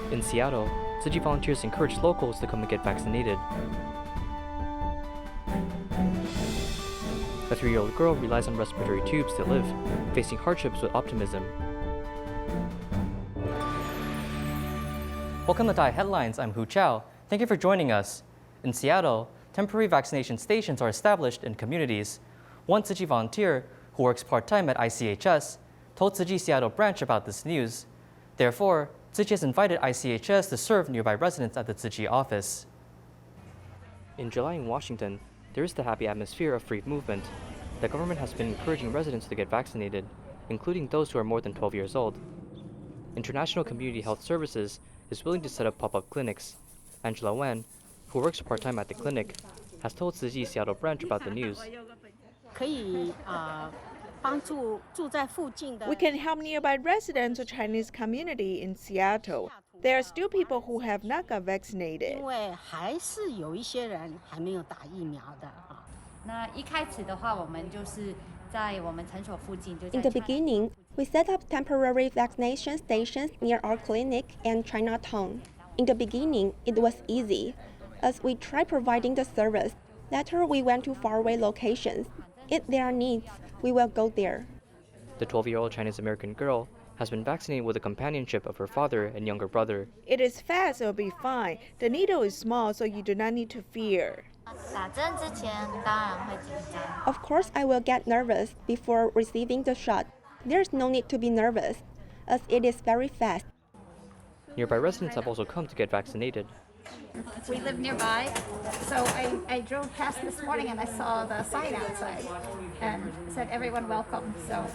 In Seattle, Tzu Chi volunteers encourage locals to come and get vaccinated. A 3-year-old girl relies on respiratory tubes to live, facing hardships with optimism. Welcome to Thai Headlines, I'm Hu Chao. Thank you for joining us. In Seattle, temporary vaccination stations are established in communities. One Tzu Chi volunteer, who works part-time at ICHS, told Tzu Chi Seattle branch about this news. Therefore, Tzu Chi has invited ICHS to serve nearby residents at the Tzu Chi office. In July in Washington, there is the happy atmosphere of free movement. The government has been encouraging residents to get vaccinated, including those who are more than 12 years old. International Community Health Services is willing to set up pop-up clinics. Angela Wen, who works part-time at the clinic, has told Tzu Chi Seattle branch about the news. We can help nearby residents or Chinese community in Seattle. There are still people who have not got vaccinated. In the beginning, we set up temporary vaccination stations near our clinic and Chinatown. In the beginning, it was easy, as we tried providing the service. Later, we went to faraway locations. If there are needs, we will go there. The 12-year-old Chinese-American girl has been vaccinated with the companionship of her father and younger brother. It is fast, it'll be fine. The needle is small, so you do not need to fear. Of course, I will get nervous before receiving the shot. There's no need to be nervous, as it is very fast. Nearby residents have also come to get vaccinated. We live nearby, so I drove past this morning and I saw the sign outside and said everyone welcome. So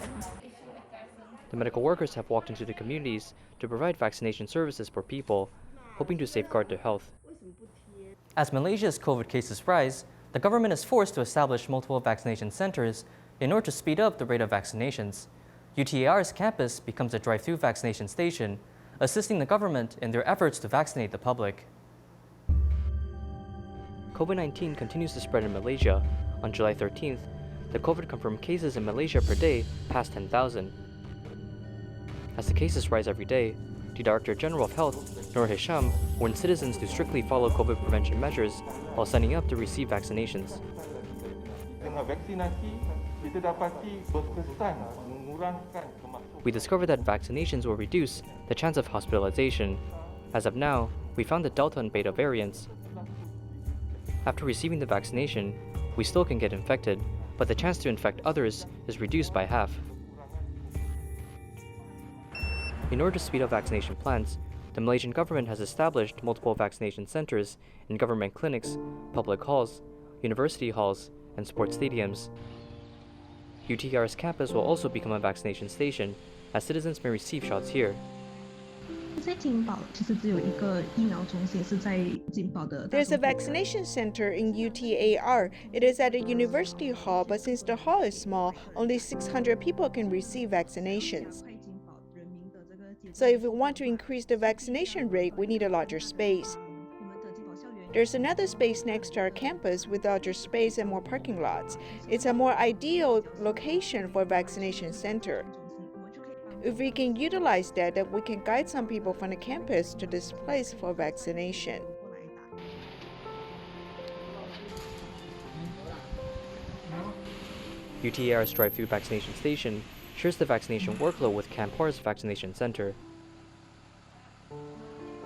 The medical workers have walked into the communities to provide vaccination services for people, hoping to safeguard their health. As Malaysia's COVID cases rise, the government is forced to establish multiple vaccination centers in order to speed up the rate of vaccinations. UTAR's campus becomes a drive-through vaccination station, assisting the government in their efforts to vaccinate the public. COVID-19 continues to spread in Malaysia. On July 13th, the COVID-confirmed cases in Malaysia per day passed 10,000. As the cases rise every day, the Director General of Health, Nur Hisham, warned citizens to strictly follow COVID prevention measures while signing up to receive vaccinations. We discovered that vaccinations will reduce the chance of hospitalization. As of now, we found the Delta and Beta variants. After receiving the vaccination, we still can get infected, but the chance to infect others is reduced by half. In order to speed up vaccination plans, the Malaysian government has established multiple vaccination centers in government clinics, public halls, university halls, and sports stadiums. UTR's campus will also become a vaccination station, as citizens may receive shots here. There's a vaccination center in UTAR. It is at a university hall, but since the hall is small, only 600 people can receive vaccinations. So if we want to increase the vaccination rate, we need a larger space. There's another space next to our campus with larger space and more parking lots. It's a more ideal location for a vaccination center. If we can utilize that, then we can guide some people from the campus to this place for vaccination. UTAR's drive-through vaccination station shares the vaccination workload with Kampar's vaccination center.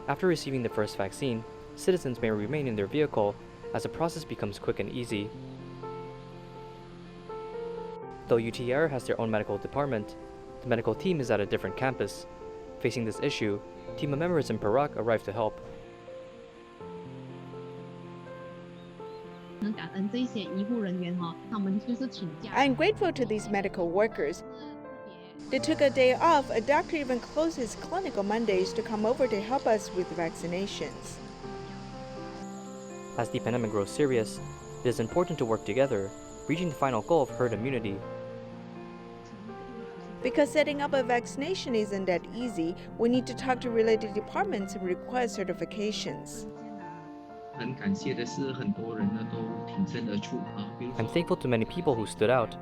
After receiving the first vaccine, citizens may remain in their vehicle as the process becomes quick and easy. Though UTAR has their own medical department, the medical team is at a different campus. Facing this issue, team members in Perak arrived to help. I'm grateful to these medical workers. They took a day off. A doctor even closed his clinic on Mondays to come over to help us with vaccinations. As the pandemic grows serious, it is important to work together, reaching the final goal of herd immunity. Because setting up a vaccination isn't that easy, we need to talk to related departments and request certifications. I'm thankful to many people who stood out.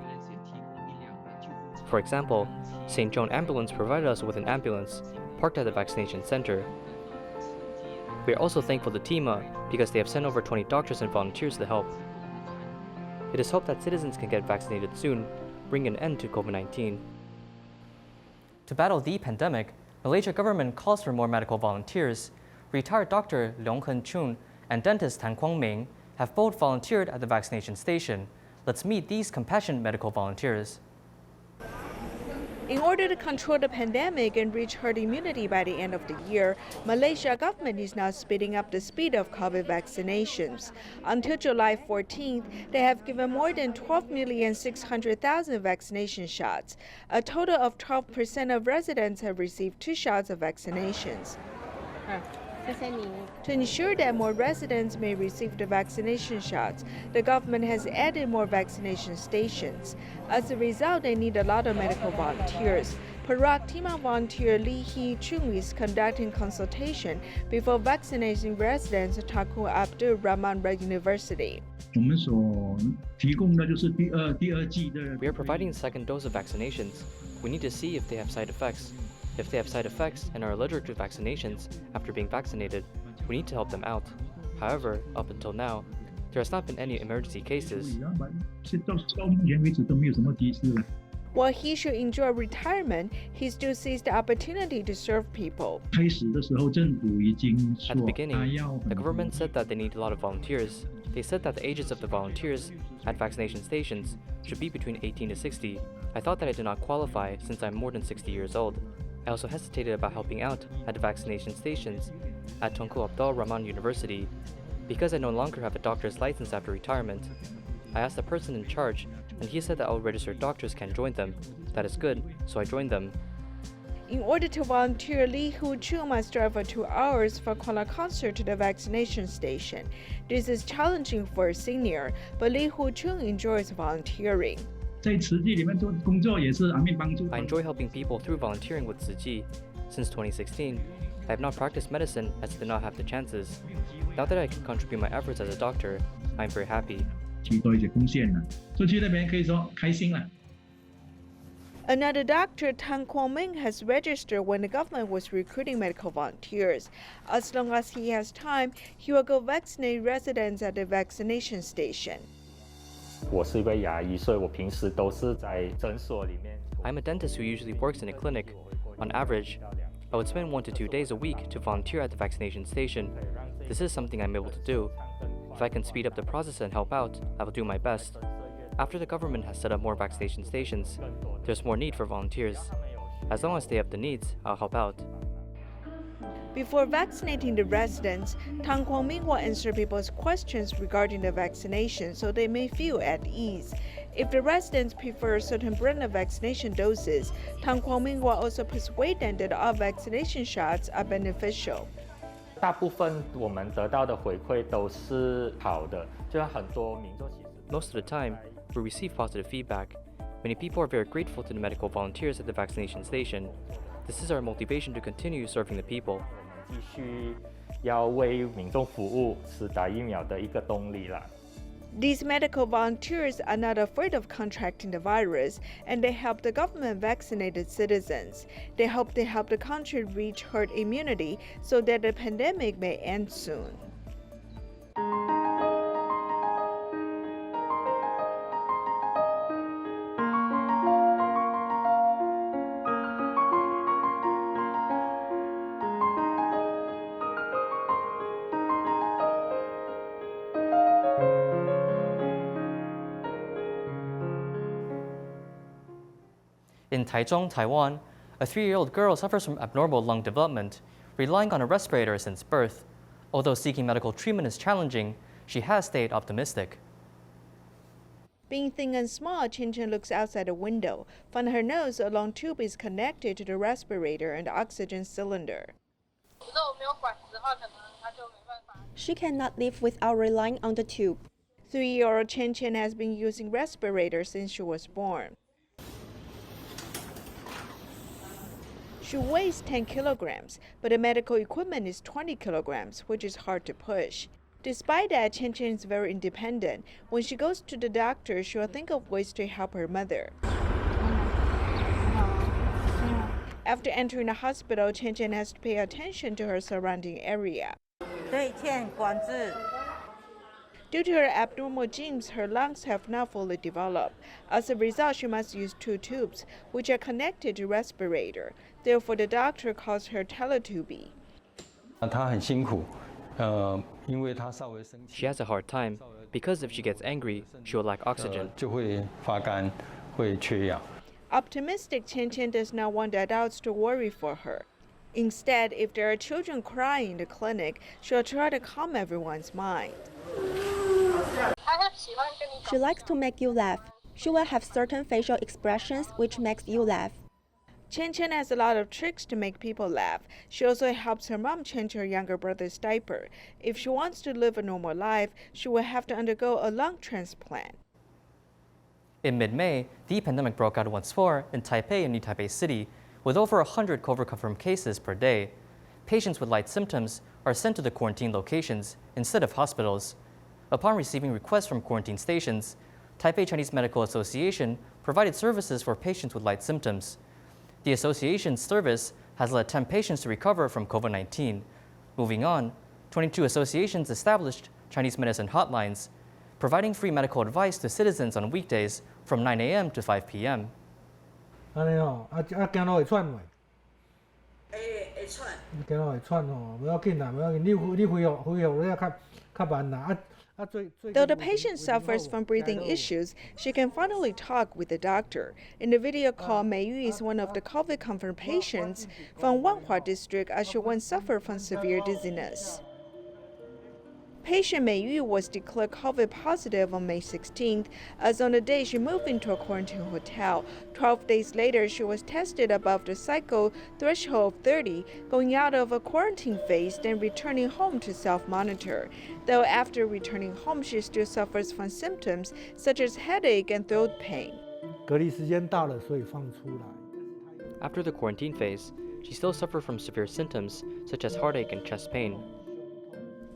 For example, St. John Ambulance provided us with an ambulance, parked at the vaccination center. We are also thankful to TIMA because they have sent over 20 doctors and volunteers to help. It is hoped that citizens can get vaccinated soon, bring an end to COVID-19. To battle the pandemic, Malaysia government calls for more medical volunteers. Retired Dr. Leong Hen Chun and dentist Tan Kwang Ming have both volunteered at the vaccination station. Let's meet these compassionate medical volunteers. In order to control the pandemic and reach herd immunity by the end of the year, Malaysia government is now speeding up the speed of COVID vaccinations. Until July 14th, they have given more than 12,600,000 vaccination shots. A total of 12% of residents have received 2 shots of vaccinations. To ensure that more residents may receive the vaccination shots, the government has added more vaccination stations. As a result, they need a lot of medical volunteers. Perak TIMA volunteer Lee Hee Chung is conducting consultation before vaccinating residents at Tunku Abdul Rahman University. We are providing the second dose of vaccinations. We need to see if they have side effects. If they have side effects and are allergic to vaccinations after being vaccinated, we need to help them out. However, up until now, there has not been any emergency cases. While he should enjoy retirement, he still sees the opportunity to serve people. At the beginning, the government said that they need a lot of volunteers. They said that the ages of the volunteers at vaccination stations should be between 18 to 60. I thought that I did not qualify since I'm more than 60 years old. I also hesitated about helping out at the vaccination stations at Tunku Abdul Rahman University because I no longer have a doctor's license after retirement. I asked the person in charge, and he said that all registered doctors can join them. That is good, so I joined them. In order to volunteer, Lee Hoo Chu must drive for 2 hours from Kuala Concert to the vaccination station. This is challenging for a senior, but Lee Hoo Chu enjoys volunteering. I enjoy helping people through volunteering with Tzu Chi. Since 2016, I have not practiced medicine as I did not have the chances. Now that I can contribute my efforts as a doctor, I am very happy. Another doctor, Tan Kwang Ming, has registered when the government was recruiting medical volunteers. As long as he has time, he will go vaccinate residents at the vaccination station. I'm a dentist who usually works in a clinic. On average, I would spend 1 to 2 days a week to volunteer at the vaccination station. This is something I'm able to do. If I can speed up the process and help out, I will do my best. After the government has set up more vaccination stations, there's more need for volunteers. As long as they have the needs, I'll help out. Before vaccinating the residents, Tan Kwang Ming will answer people's questions regarding the vaccination so they may feel at ease. If the residents prefer a certain brand of vaccination doses, Tan Kwang Ming will also persuade them that all vaccination shots are beneficial. Most of the time, we receive positive feedback. Many people are very grateful to the medical volunteers at the vaccination station. This is our motivation to continue serving the people. These medical volunteers are not afraid of contracting the virus, and they help the government vaccinate its citizens. They hope to help the country reach herd immunity so that the pandemic may end soon. In Taichung, Taiwan, a 3-year-old girl suffers from abnormal lung development, relying on a respirator since birth. Although seeking medical treatment is challenging, she has stayed optimistic. Being thin and small, Chen Chen looks outside the window. From her nose, a long tube is connected to the respirator and the oxygen cylinder. She cannot live without relying on the tube. 3-year-old Chen Chen has been using respirators since she was born. She weighs 10 kilograms, but the medical equipment is 20 kilograms, which is hard to push. Despite that, Chen Chen is very independent. When she goes to the doctor, she will think of ways to help her mother. After entering the hospital, Chen Chen has to pay attention to her surrounding area. Due to her abnormal genes, her lungs have not fully developed. As a result, she must use 2 tubes, which are connected to respirator. Therefore, the doctor calls her teletubby. She has a hard time because if she gets angry, she will lack oxygen. Optimistic Chen Chen does not want the adults to worry for her. Instead, if there are children crying in the clinic, she'll try to calm everyone's mind. She likes to make you laugh. She will have certain facial expressions which makes you laugh. Chen Chen has a lot of tricks to make people laugh. She also helps her mom change her younger brother's diaper. If she wants to live a normal life, she will have to undergo a lung transplant. In mid-May, the pandemic broke out once more in Taipei and New Taipei City, with over 100 COVID-confirmed cases per day. Patients with light symptoms are sent to the quarantine locations instead of hospitals. Upon receiving requests from quarantine stations, Taipei Chinese Medical Association provided services for patients with light symptoms. The association's service has led 10 patients to recover from COVID-19. Moving on, 22 associations established Chinese medicine hotlines, providing free medical advice to citizens on weekdays from 9 a.m. to 5 p.m. Though the patient suffers from breathing issues, she can finally talk with the doctor. In the video call, Mei Yu is one of the COVID-confirmed patients from Wanhua district as she once suffered from severe dizziness. Patient Mei Yu was declared COVID positive on May 16th, as on the day she moved into a quarantine hotel. 12 days later, she was tested above the cycle threshold of 30, going out of a quarantine phase, then returning home to self-monitor. Though after returning home, she still suffers from symptoms such as headache and throat pain. After the quarantine phase, she still suffered from severe symptoms such as heartache and chest pain.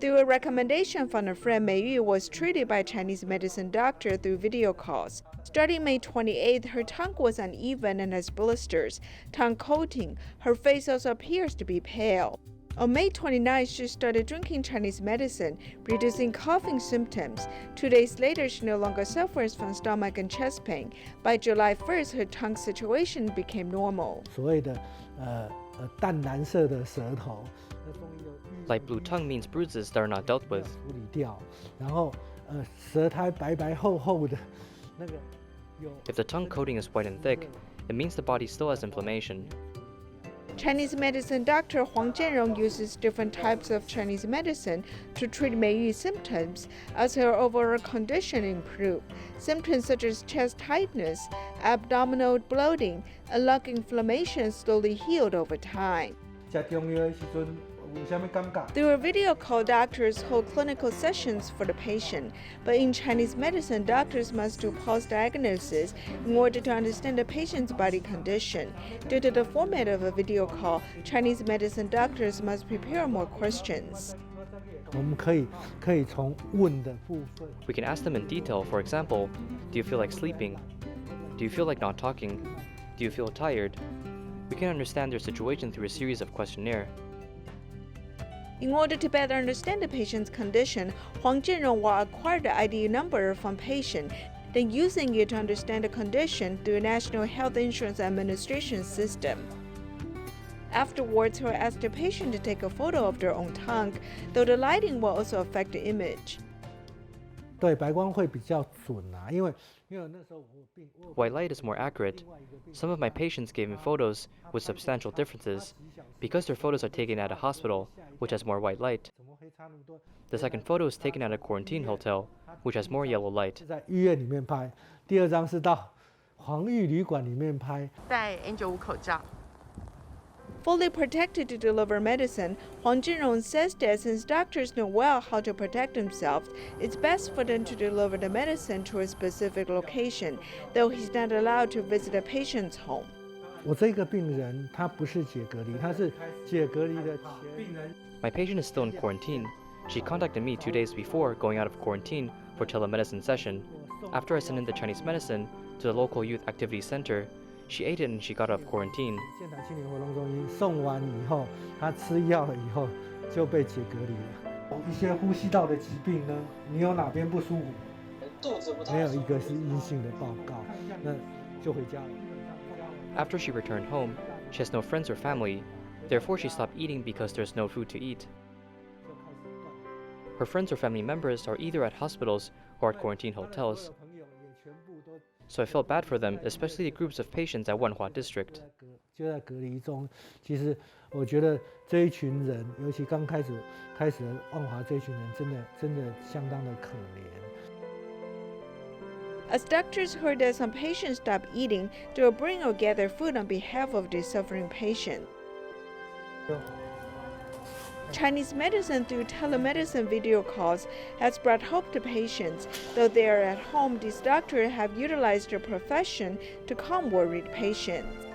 Through a recommendation from a friend, Mei Yu was treated by a Chinese medicine doctor through video calls. Starting May 28th, her tongue was uneven and has blisters, tongue coating. Her face also appears to be pale. On May 29th, she started drinking Chinese medicine, reducing coughing symptoms. 2 days later, she no longer suffers from stomach and chest pain. By July 1st, her tongue situation became normal. Light blue tongue means bruises that are not dealt with. If the tongue coating is white and thick, it means the body still has inflammation. Chinese medicine doctor Huang Jianrong uses different types of Chinese medicine to treat Mei Yu's symptoms as her overall condition improved. Symptoms such as chest tightness, abdominal bloating, and lung inflammation slowly healed over time. Through a video call, doctors hold clinical sessions for the patient, but in Chinese medicine, doctors must do pulse diagnosis in order to understand the patient's body condition. Due to the format of a video call, Chinese medicine doctors must prepare more questions. We can ask them in detail, for example, do you feel like sleeping? Do you feel like not talking? Do you feel tired? We can understand their situation through a series of questionnaire. In order to better understand the patient's condition, Huang Jianrong will acquire the ID number from patient, then using it to understand the condition through a National Health Insurance Administration system. Afterwards, he will ask the patient to take a photo of their own tongue, though the lighting will also affect the image. White light is more accurate. Some of my patients gave me photos with substantial differences because their photos are taken at a hospital, which has more white light. The second photo is taken at a quarantine hotel, which has more yellow light. Fully protected to deliver medicine, Huang Jianrong says that since doctors know well how to protect themselves, it's best for them to deliver the medicine to a specific location, though he's not allowed to visit a patient's home. My patient is still in quarantine. She contacted me 2 days before going out of quarantine for telemedicine session. After I sent in the Chinese medicine to the local youth activity center, she ate it and she got out of quarantine. 一些呼吸道的疾病呢，你有哪边不舒服？没有一个是阴性的报告，那就回家了。After she returned home, she has no friends or family, therefore she stopped eating because there's no food to eat. Her friends or family members are either at hospitals or at quarantine hotels, so I felt bad for them, especially the groups of patients at Wanhua District. 就在隔离中，其实我觉得这一群人，尤其刚开始万华这一群人，真的相当的可怜。As doctors heard that some patients stopped eating, they will bring or gather food on behalf of the suffering patient. Chinese medicine through telemedicine video calls has brought hope to patients. Though they are at home, these doctors have utilized their profession to calm worried patients.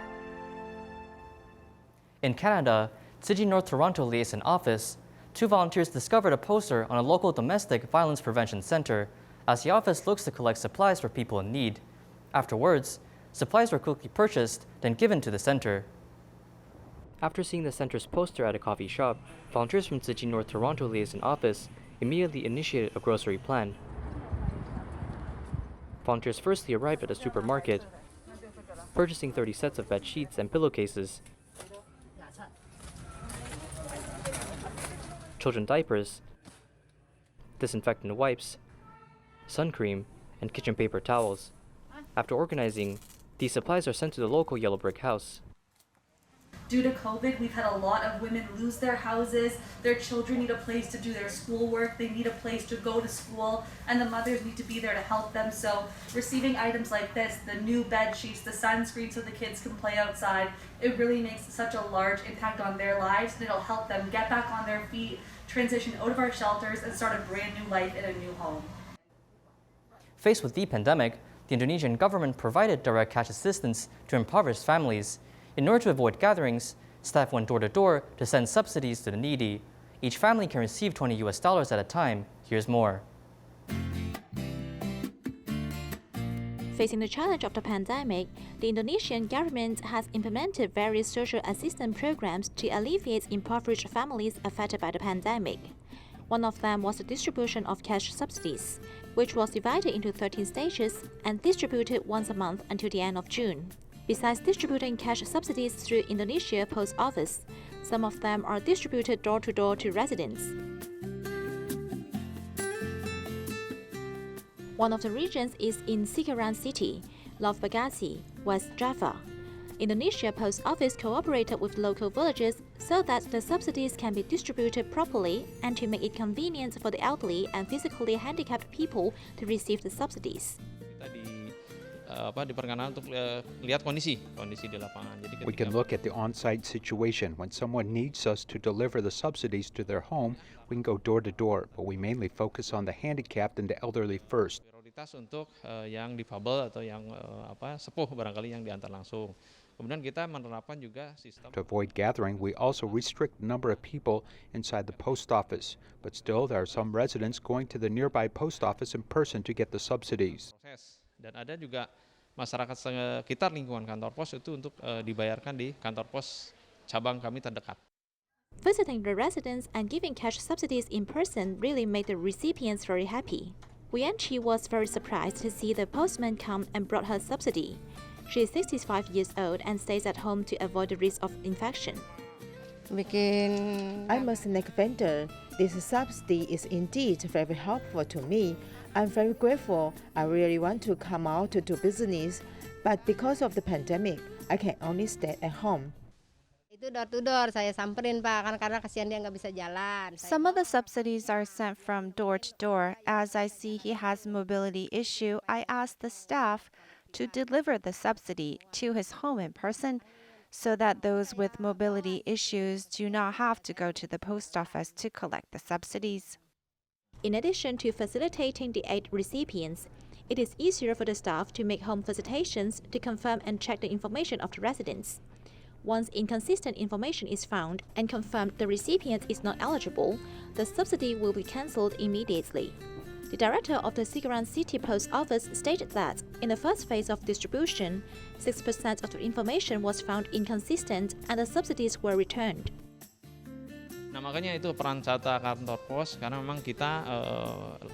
In Canada, Tzu Chi North Toronto Liaison Office, 2 volunteers discovered a poster on a local domestic violence prevention center as the office looks to collect supplies for people in need. Afterwards, supplies were quickly purchased, then given to the center. After seeing the center's poster at a coffee shop, volunteers from Tzu Chi North Toronto Liaison Office immediately initiated a grocery plan. Volunteers firstly arrived at a supermarket, purchasing 30 sets of bed sheets and pillowcases, children diapers, disinfectant wipes, sun cream, and kitchen paper towels. After organizing, these supplies are sent to the local yellow brick house. Due to COVID, we've had a lot of women lose their houses. Their children need a place to do their schoolwork. They need a place to go to school, and the mothers need to be there to help them. So receiving items like this, the new bed sheets, the sunscreen so the kids can play outside, it really makes such a large impact on their lives, and it'll help them get back on their feet, transition out of our shelters, and start a brand new life in a new home. Faced with the pandemic, the Indonesian government provided direct cash assistance to impoverished families. In order to avoid gatherings, staff went door to door to send subsidies to the needy. Each family can receive $20 at a time. Here's more. Facing the challenge of the pandemic, the Indonesian government has implemented various social assistance programs to alleviate impoverished families affected by the pandemic. One of them was the distribution of cash subsidies, which was divided into 13 stages and distributed once a month until the end of June. Besides distributing cash subsidies through Indonesia Post Office, some of them are distributed door-to-door to residents. One of the regions is in Cikarang City, Love Bagasi, West Java. Indonesia Post Office cooperated with local villages so that the subsidies can be distributed properly and to make it convenient for the elderly and physically handicapped people to receive the subsidies. We can look at the on-site situation. When someone needs us to deliver the subsidies to their home, we can go door to door, but we mainly focus on the handicapped and the elderly first. To avoid gathering, we also restrict the number of people inside the post office, but still there are some residents going to the nearby post office in person to get the subsidies. Dan ada juga masyarakat sekitar lingkungan kantor pos itu untuk dibayarkan di kantor pos cabang kami terdekat. Visiting the residents and giving cash subsidies in person really made the recipients very happy. Wianchi was very surprised to see the postman come and brought her subsidy. She is 65 years old and stays at home to avoid the risk of infection. I'm a snack vendor. This subsidy is indeed very helpful to me. I'm very grateful. I really want to come out to do business, but because of the pandemic, I can only stay at home. Some of the subsidies are sent from door to door. As I see he has a mobility issue, I asked the staff to deliver the subsidy to his home in person so that those with mobility issues do not have to go to the post office to collect the subsidies. In addition to facilitating the aid recipients, it is easier for the staff to make home visitations to confirm and check the information of the residents. Once inconsistent information is found and confirmed the recipient is not eligible, the subsidy will be cancelled immediately. The director of the Cikarang City Post Office stated that in the first phase of distribution, 6% of the information was found inconsistent and the subsidies were returned. Nah makanya itu peran serta kantor pos karena memang kita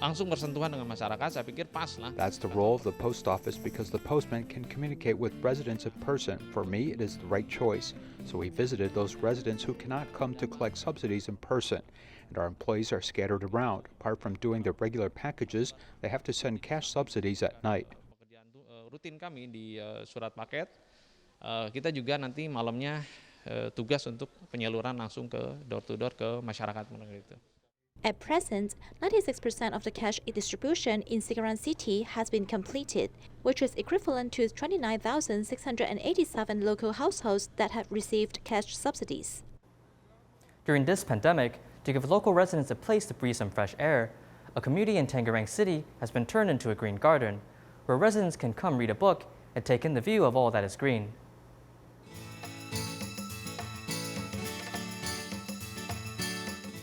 langsung bersentuhan dengan masyarakat. Saya pikir pas lah. That's the role of the post office because the postman can communicate with residents in person. For me, it is the right choice. So we visited those residents who cannot come to collect subsidies in person. And our employees are scattered around. Apart from doing their regular packages, they have to send cash subsidies at night. Pekerjaan rutin kami di surat paket. Kita juga nanti malamnya tugas untuk penyaluran langsung ke door-to-door ke masyarakat. At present, 96% of the cash distribution in Cikarang City has been completed, which is equivalent to 29,687 local households that have received cash subsidies. During this pandemic, to give local residents a place to breathe some fresh air, a community in Tangerang City has been turned into a green garden, where residents can come read a book and take in the view of all that is green.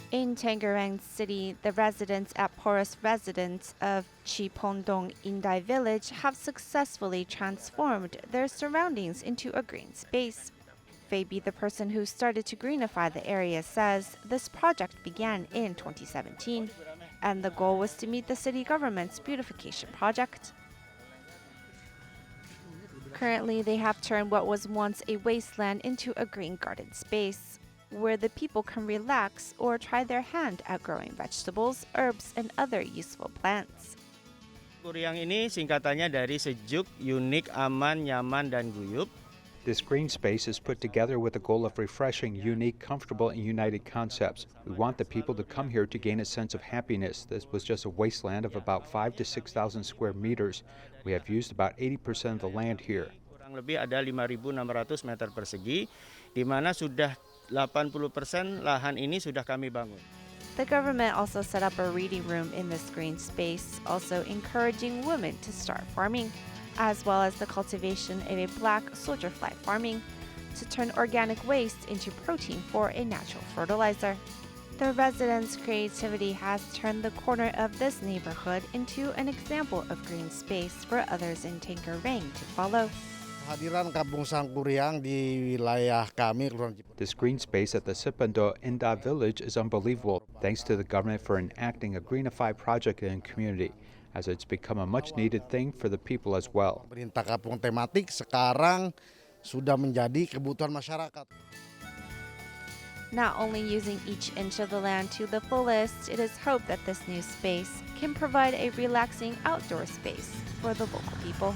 In Tangerang City, the residents at Porous Residence of Chipondong Indai Village have successfully transformed their surroundings into a green space. Fabi, the person who started to greenify the area, says this project began in 2017, and the goal was to meet the city government's beautification project. Currently, they have turned what was once a wasteland into a green garden space, where the people can relax or try their hand at growing vegetables, herbs, and other useful plants. Kuriang ini singkatannya dari sejuk, unik, aman, nyaman, dan guyup. This green space is put together with the goal of refreshing, unique, comfortable, and united concepts. We want the people to come here to gain a sense of happiness. This was just a wasteland of about 5,000 to 6,000 square meters. We have used about 80% of the land here. Kurang lebih ada 5.600 meter persegi, di mana sudah 80% lahan ini sudah kami bangun. The government also set up a reading room in this green space, also encouraging women to start farming, as well as the cultivation of a black soldier fly farming to turn organic waste into protein for a natural fertilizer. The residents' creativity has turned the corner of this neighborhood into an example of green space for others in Tangerang to follow. Hadiran Kampung Sangkuriang di wilayah kami, Kelurahan Cipondong. This green space at the Sipando Inda village is unbelievable, thanks to the government for enacting a greenify project in the community, as it's become a much-needed thing for the people as well. Pemerintah kampung tematik sekarang sudah menjadi kebutuhan masyarakat. Not only using each inch of the land to the fullest, it is hoped that this new space can provide a relaxing outdoor space for the local people.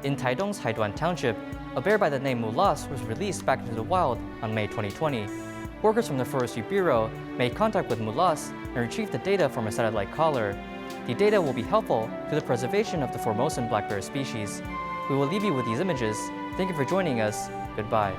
In Taidong's Haiduan Township, a bear by the name Mulas was released back into the wild on May 2020. Workers from the Forestry Bureau made contact with Mulas and retrieved the data from a satellite collar. The data will be helpful to the preservation of the Formosan black bear species. We will leave you with these images. Thank you for joining us. Goodbye.